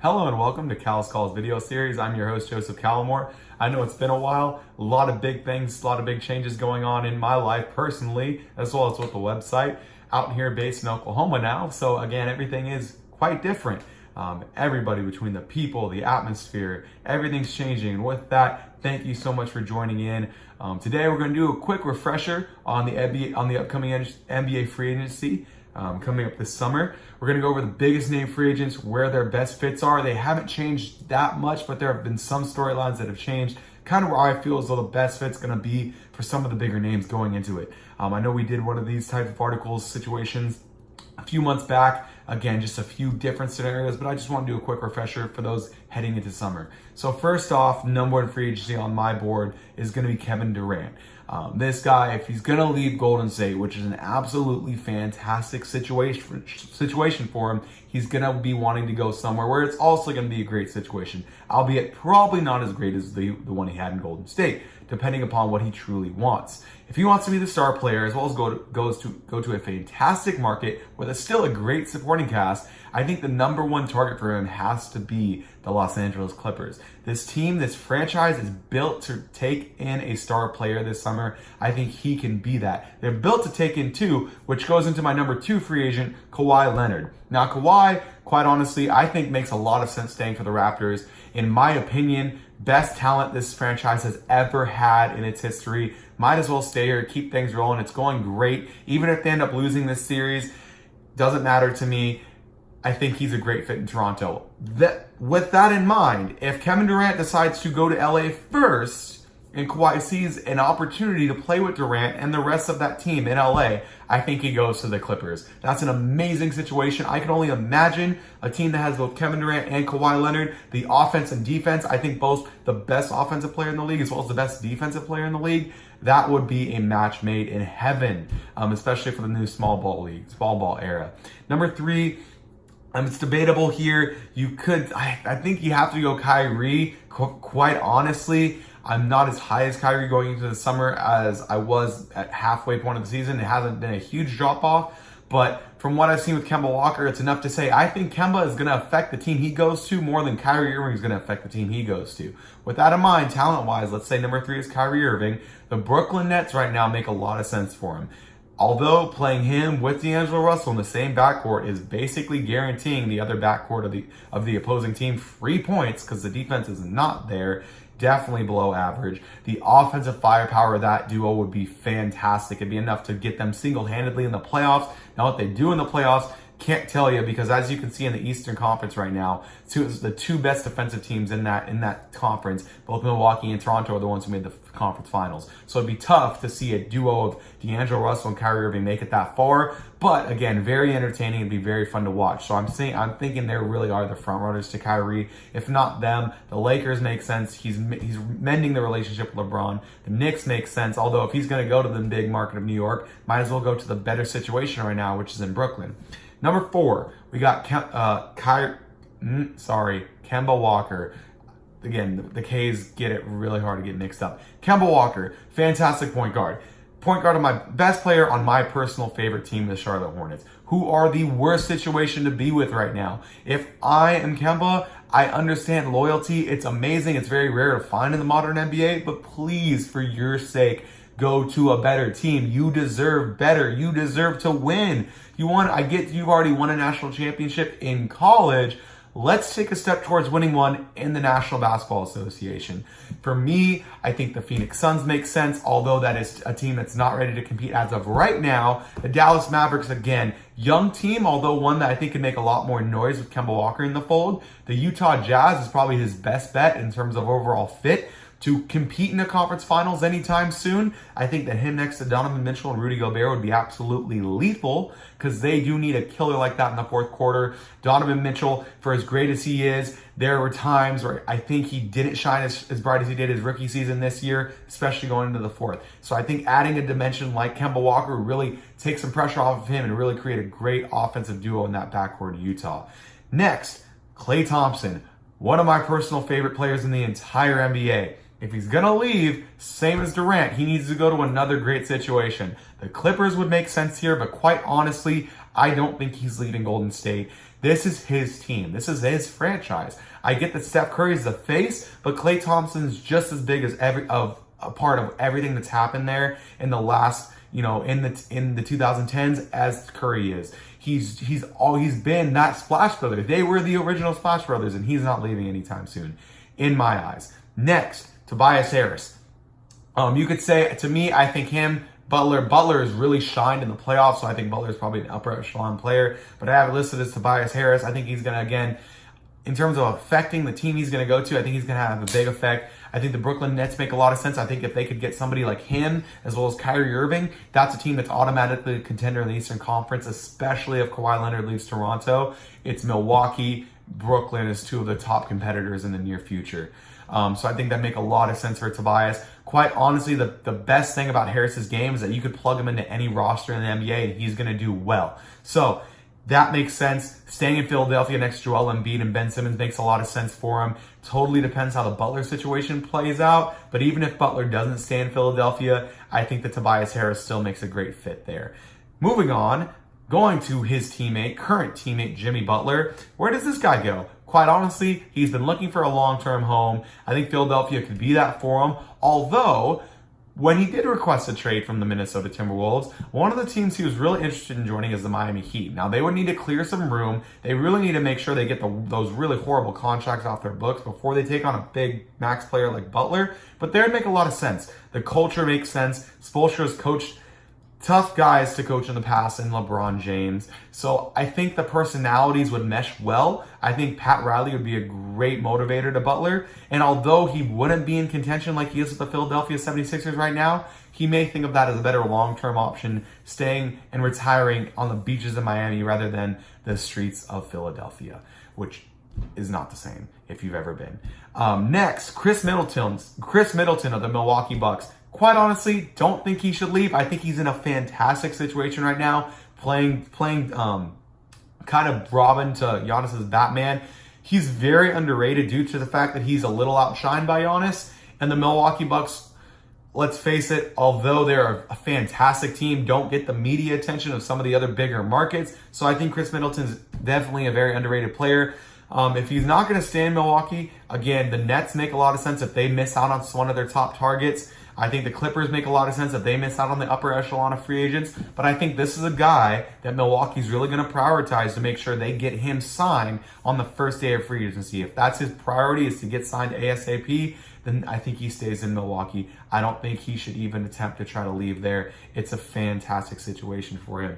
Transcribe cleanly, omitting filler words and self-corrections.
Hello and welcome to Cal's Calls video series. I'm your host, Joseph Callamore. I know it's been a while, a lot of big things, a lot of big changes going on in my life personally, as well as with the website. Out here based in Oklahoma now, so again, everything is quite different. Everybody, between the people, the atmosphere, everything's changing. And with that, thank you so much for joining in. Today we're going to do a quick refresher on the upcoming NBA free agency. Coming up this summer. We're going to go over the biggest name free agents, where their best fits are. They haven't changed that much, but there have been some storylines that have changed, kind of where I feel as though the best fit's going to be for some of the bigger names going into it. I know we did one of these type of articles, situations, a few months back. Again, just a few different scenarios, but I just want to do a quick refresher for those heading into summer. So first off, number one free agency on my board is going to be Kevin Durant. This guy, if he's going to leave Golden State, which is an absolutely fantastic situation for him, he's going to be wanting to go somewhere where it's also going to be a great situation, albeit probably not as great as the one he had in Golden State, depending upon what he truly wants. If he wants to be the star player, as well as go to a fantastic market with still a great supporting cast, I think the number one target for him has to be the Los Angeles Clippers. This team, this franchise is built to take in a star player this summer. I think he can be that. They're built to take in two, which goes into my number two free agent, Kawhi Leonard. Now, Kawhi, quite honestly, I think makes a lot of sense staying for the Raptors. In my opinion, best talent this franchise has ever had in its history. Might as well stay here, keep things rolling. It's going great. Even if they end up losing this series, doesn't matter to me. I think he's a great fit in Toronto. With that in mind, if Kevin Durant decides to go to LA first and Kawhi sees an opportunity to play with Durant and the rest of that team in LA, I think he goes to the Clippers. That's an amazing situation. I can only imagine a team that has both Kevin Durant and Kawhi Leonard, the offense and defense. I think both the best offensive player in the league as well as the best defensive player in the league. That would be a match made in heaven, especially for the new small ball era. Number three, it's debatable here. I think you have to go Kyrie. Quite honestly, I'm not as high as Kyrie going into the summer as I was at halfway point of the season. It hasn't been a huge drop off, but from what I've seen with Kemba Walker, it's enough to say I think Kemba is going to affect the team he goes to more than Kyrie Irving is going to affect the team he goes to. With that in mind, talent-wise, let's say number three is Kyrie Irving. The Brooklyn Nets right now make a lot of sense for him. Although playing him with D'Angelo Russell in the same backcourt is basically guaranteeing the other backcourt of the opposing team free points because the defense is not there, definitely below average. The offensive firepower of that duo would be fantastic. It'd be enough to get them single-handedly in the playoffs. Now what they do in the playoffs, can't tell you, because as you can see in the Eastern Conference right now, the two best defensive teams in that conference, both Milwaukee and Toronto, are the ones who made the conference finals. So it'd be tough to see a duo of D'Angelo Russell and Kyrie Irving make it that far. But again, very entertaining. It'd be very fun to watch. So I'm thinking they really are the front runners to Kyrie. If not them, the Lakers make sense. He's mending the relationship with LeBron. The Knicks make sense. Although if he's going to go to the big market of New York, might as well go to the better situation right now, which is in Brooklyn. Number four, we got Kemba Walker. Again, the K's get it really hard to get mixed up. Kemba Walker, fantastic point guard. Point guard of my best player on my personal favorite team, the Charlotte Hornets, who are the worst situation to be with right now. If I am Kemba, I understand loyalty. It's amazing. It's very rare to find in the modern NBA, but please, for your sake, go to a better team. You deserve better. You deserve to win. I get you've already won a national championship in college. Let's take a step towards winning one in the National Basketball Association. For me, I think the Phoenix Suns make sense, although that is a team that's not ready to compete as of right now. The Dallas Mavericks, again, young team, although one that I think can make a lot more noise with Kemba Walker in the fold. The Utah Jazz is probably his best bet in terms of overall fit to compete in the conference finals anytime soon. I think that him next to Donovan Mitchell and Rudy Gobert would be absolutely lethal because they do need a killer like that in the fourth quarter. Donovan Mitchell, for as great as he is, there were times where I think he didn't shine as bright as he did his rookie season this year, especially going into the fourth. So I think adding a dimension like Kemba Walker would really take some pressure off of him and really create a great offensive duo in that backcourt of Utah. Next, Klay Thompson, one of my personal favorite players in the entire NBA. If he's going to leave, same as Durant, he needs to go to another great situation. The Clippers would make sense here, but quite honestly, I don't think he's leaving Golden State. This is his team. This is his franchise. I get that Steph Curry is the face, but Klay Thompson's just as big as a part of everything that's happened there in the last, in the 2010s as Curry is. He's been that Splash Brother. They were the original Splash Brothers, and he's not leaving anytime soon, in my eyes. Next, Tobias Harris. You could say, to me, I think Butler has really shined in the playoffs, so I think Butler is probably an upper echelon player. But I have it listed as Tobias Harris. I think he's going to, again, in terms of affecting the team he's going to go to, I think he's going to have a big effect. I think the Brooklyn Nets make a lot of sense. I think if they could get somebody like him, as well as Kyrie Irving, that's a team that's automatically a contender in the Eastern Conference, especially if Kawhi Leonard leaves Toronto. It's Milwaukee, Brooklyn is two of the top competitors in the near future. So I think that make a lot of sense for Tobias. Quite honestly, the best thing about Harris's game is that you could plug him into any roster in the NBA and he's going to do well. So that makes sense. Staying in Philadelphia next to Joel Embiid and Ben Simmons makes a lot of sense for him. Totally depends how the Butler situation plays out. But even if Butler doesn't stay in Philadelphia, I think that Tobias Harris still makes a great fit there. Moving on, going to his current teammate, Jimmy Butler. Where does this guy go? Quite honestly, he's been looking for a long-term home. I think Philadelphia could be that for him. Although, when he did request a trade from the Minnesota Timberwolves, one of the teams he was really interested in joining is the Miami Heat. Now, they would need to clear some room. They really need to make sure they get those really horrible contracts off their books before they take on a big max player like Butler. But they would make a lot of sense. The culture makes sense. Spoelstra's coached tough guys to coach in the past in LeBron James. So I think the personalities would mesh well. I think Pat Riley would be a great motivator to Butler. And although he wouldn't be in contention like he is with the Philadelphia 76ers right now, he may think of that as a better long-term option, staying and retiring on the beaches of Miami rather than the streets of Philadelphia, which is not the same if you've ever been. Next, Chris Middleton of the Milwaukee Bucks. Quite honestly, don't think he should leave. I think he's in a fantastic situation right now, playing kind of Robin to Giannis's Batman. He's very underrated due to the fact that he's a little outshined by Giannis. And the Milwaukee Bucks, let's face it, although they're a fantastic team, don't get the media attention of some of the other bigger markets. So I think Chris Middleton's definitely a very underrated player. If he's not going to stay in Milwaukee, again, the Nets make a lot of sense if they miss out on one of their top targets. I think the Clippers make a lot of sense if they miss out on the upper echelon of free agents. But I think this is a guy that Milwaukee's really going to prioritize to make sure they get him signed on the first day of free agency. If that's his priority, is to get signed ASAP, then I think he stays in Milwaukee. I don't think he should even attempt to try to leave there. It's a fantastic situation for him.